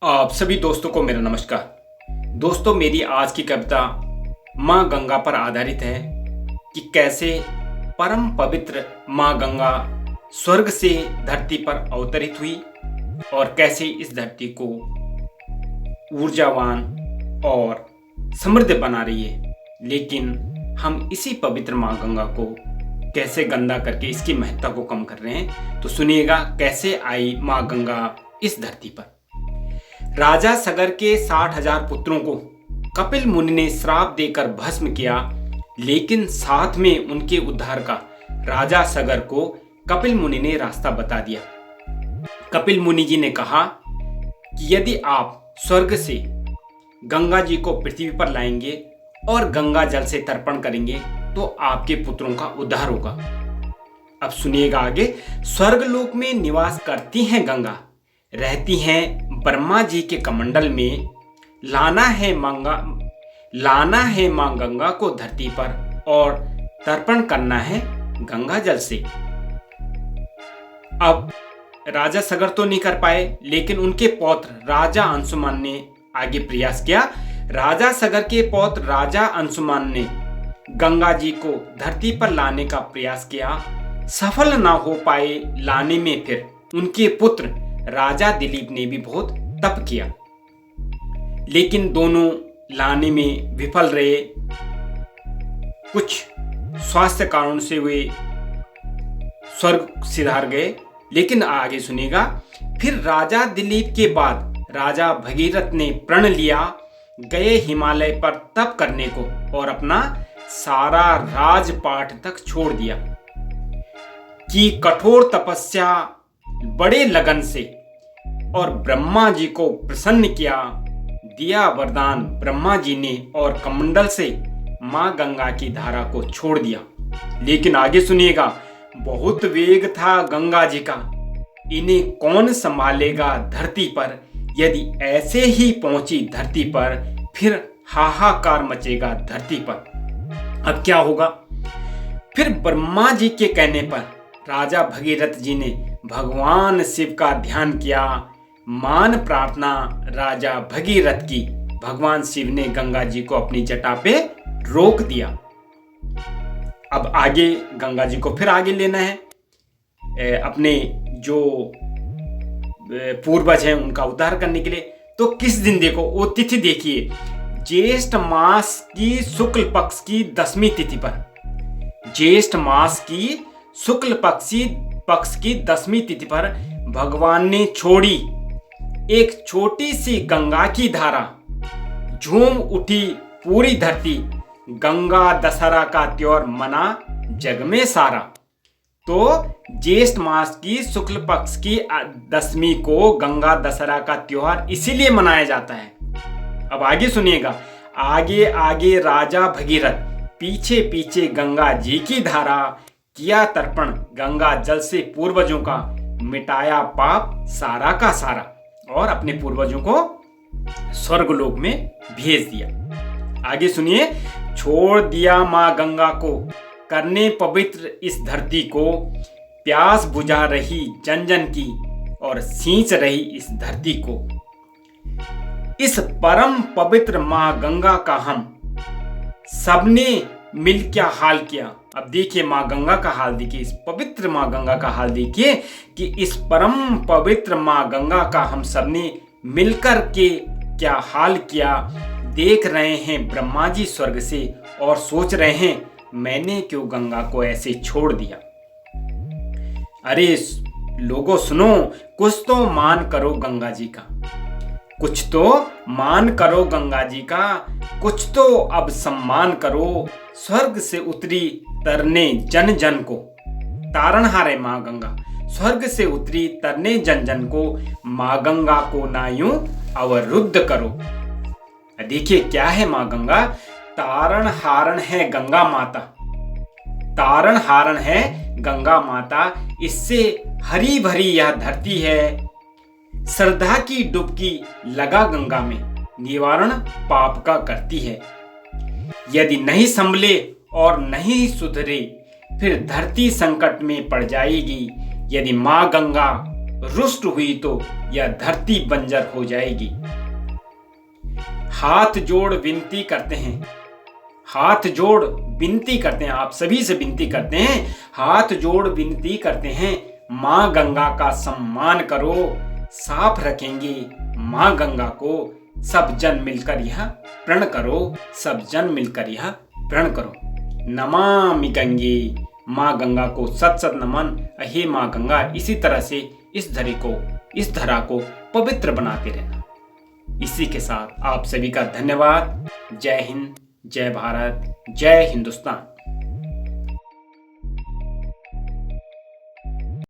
आप सभी दोस्तों को मेरा नमस्कार। दोस्तों, मेरी आज की कविता माँ गंगा पर आधारित है कि कैसे परम पवित्र माँ गंगा स्वर्ग से धरती पर अवतरित हुई और कैसे इस धरती को ऊर्जावान और समृद्ध बना रही है। लेकिन हम इसी पवित्र माँ गंगा को कैसे गंदा करके इसकी महत्ता को कम कर रहे हैं। तो सुनिएगा कैसे आई माँ गंगा इस धरती पर। राजा सगर के 60,000 पुत्रों को कपिल मुनि ने श्राप देकर भस्म किया, लेकिन साथ में उनके उद्धार का राजा सगर को कपिल मुनि ने रास्ता बता दिया। कपिल मुनि जी ने कहा कि यदि आप स्वर्ग से गंगा जी को पृथ्वी पर लाएंगे और गंगा जल से तर्पण करेंगे तो आपके पुत्रों का उद्धार होगा। अब सुनिएगा आगे। स्वर्गलोक में निवास करती हैं गंगा, रहती हैं ब्रह्मा जी के कमंडल में। लाना है मां गंगा को धरती पर और तर्पण करना है गंगा जल से। अब राजा सगर तो नहीं कर पाए, लेकिन उनके पौत्र राजा अंशुमान ने आगे प्रयास किया। राजा सगर के पौत्र राजा अंशुमान ने गंगा जी को धरती पर लाने का प्रयास किया, सफल ना हो पाए लाने में। फिर उनके पुत्र राजा दिलीप ने भी बहुत तप किया, लेकिन दोनों लाने में विफल रहे। कुछ स्वास्थ्य कारणों से वे स्वर्ग सिधार गए। लेकिन आगे सुनिएगा। फिर राजा दिलीप के बाद राजा भगीरथ ने प्रण लिया, गए हिमालय पर तप करने को और अपना सारा राजपाट तक छोड़ दिया। कि कठोर तपस्या बड़े लगन से और ब्रह्मा जी को प्रसन्न किया। दिया वरदान ब्रह्मा जी ने और कमंडल से मां गंगा की धारा को छोड़ दिया। लेकिन आगे सुनिएगा। बहुत वेग था गंगा जी का, इन्हें कौन संभालेगा धरती पर। यदि ऐसे ही पहुंची धरती पर फिर हाहाकार मचेगा धरती पर। अब क्या होगा? फिर ब्रह्मा जी के कहने पर राजा भगीरथ जी ने भगवान शिव का ध्यान किया। मान प्रार्थना राजा भगीरथ की, भगवान शिव ने गंगा जी को अपनी जटा पे रोक दिया। अब आगे गंगा जी को फिर आगे लेना है अपने जो पूर्वज हैं उनका उद्धार करने के लिए। तो किस दिन देखो, वो तिथि देखिए, ज्येष्ठ मास की शुक्ल पक्ष की 10वीं तिथि पर। ज्येष्ठ मास की शुक्ल पक्ष की 10वीं तिथि पर भगवान ने छोड़ी एक छोटी सी गंगा की धारा। झूम उठी पूरी धरती, गंगा दशहरा का त्योहार मना जग में सारा। तो ज्येष्ठ मास की शुक्ल पक्ष की 10वीं को गंगा दशहरा का त्योहार इसीलिए मनाया जाता है। अब आगे सुनिएगा। आगे आगे राजा भगीरथ, पीछे पीछे गंगा जी की धारा। किया तर्पण गंगा जल से पूर्वजों का, मिटाया पाप सारा का सारा और अपने पूर्वजों को स्वर्गलोक में भेज दिया। आगे सुनिए। छोड़ दिया मां गंगा को, करने पवित्र इस धरती को। प्यास बुझा रही जन जन की और सींच रही इस धरती को। इस परम पवित्र मां गंगा का हम सबने मिल क्या हाल किया। अब देखिए मां गंगा का हाल देखिए, इस पवित्र मां गंगा का हाल देखिए कि इस परम पवित्र मां गंगा का हम सबने मिलकर के क्या हाल किया। देख रहे हैं ब्रह्मा जी स्वर्ग से और सोच रहे हैं मैंने क्यों गंगा को ऐसे छोड़ दिया। अरे लोगों सुनो, कुछ तो मान करो गंगा जी का, कुछ तो मान करो गंगा जी का, कुछ तो अब सम्मान करो। स्वर्ग से उतरी तरने जन जन को, तारणहारे मां गंगा। स्वर्ग से उतरी तरने जन जन को, मां गंगा को ना यूं अवरुद्ध करो। देखिए क्या है मां गंगा। तारण हारण है गंगा माता, तारण हारण है गंगा माता। इससे हरी भरी यह धरती है। श्रद्धा की डुबकी लगा गंगा में, निवारण पाप का करती है। यदि नहीं संभले और नहीं सुधरे फिर धरती संकट में पड़ जाएगी। यदि मां गंगा रुष्ट हुई तो यह धरती बंजर हो जाएगी। हाथ जोड़ विनती करते हैं, हाथ जोड़ विनती करते हैं, आप सभी से विनती करते हैं, हाथ जोड़ विनती करते हैं, मां गंगा का सम्मान करो, साफ रखेंगे मां गंगा को, सब जन मिलकर यह प्रण करो, सब जन मिलकर यह प्रण करो। नमामि गंगे, मां गंगा को सत सत नमन। हे मां गंगा, इसी तरह से इस धरा को पवित्र बनाते रहना। इसी के साथ आप सभी का धन्यवाद। जय हिंद, जय भारत, जय हिंदुस्तान।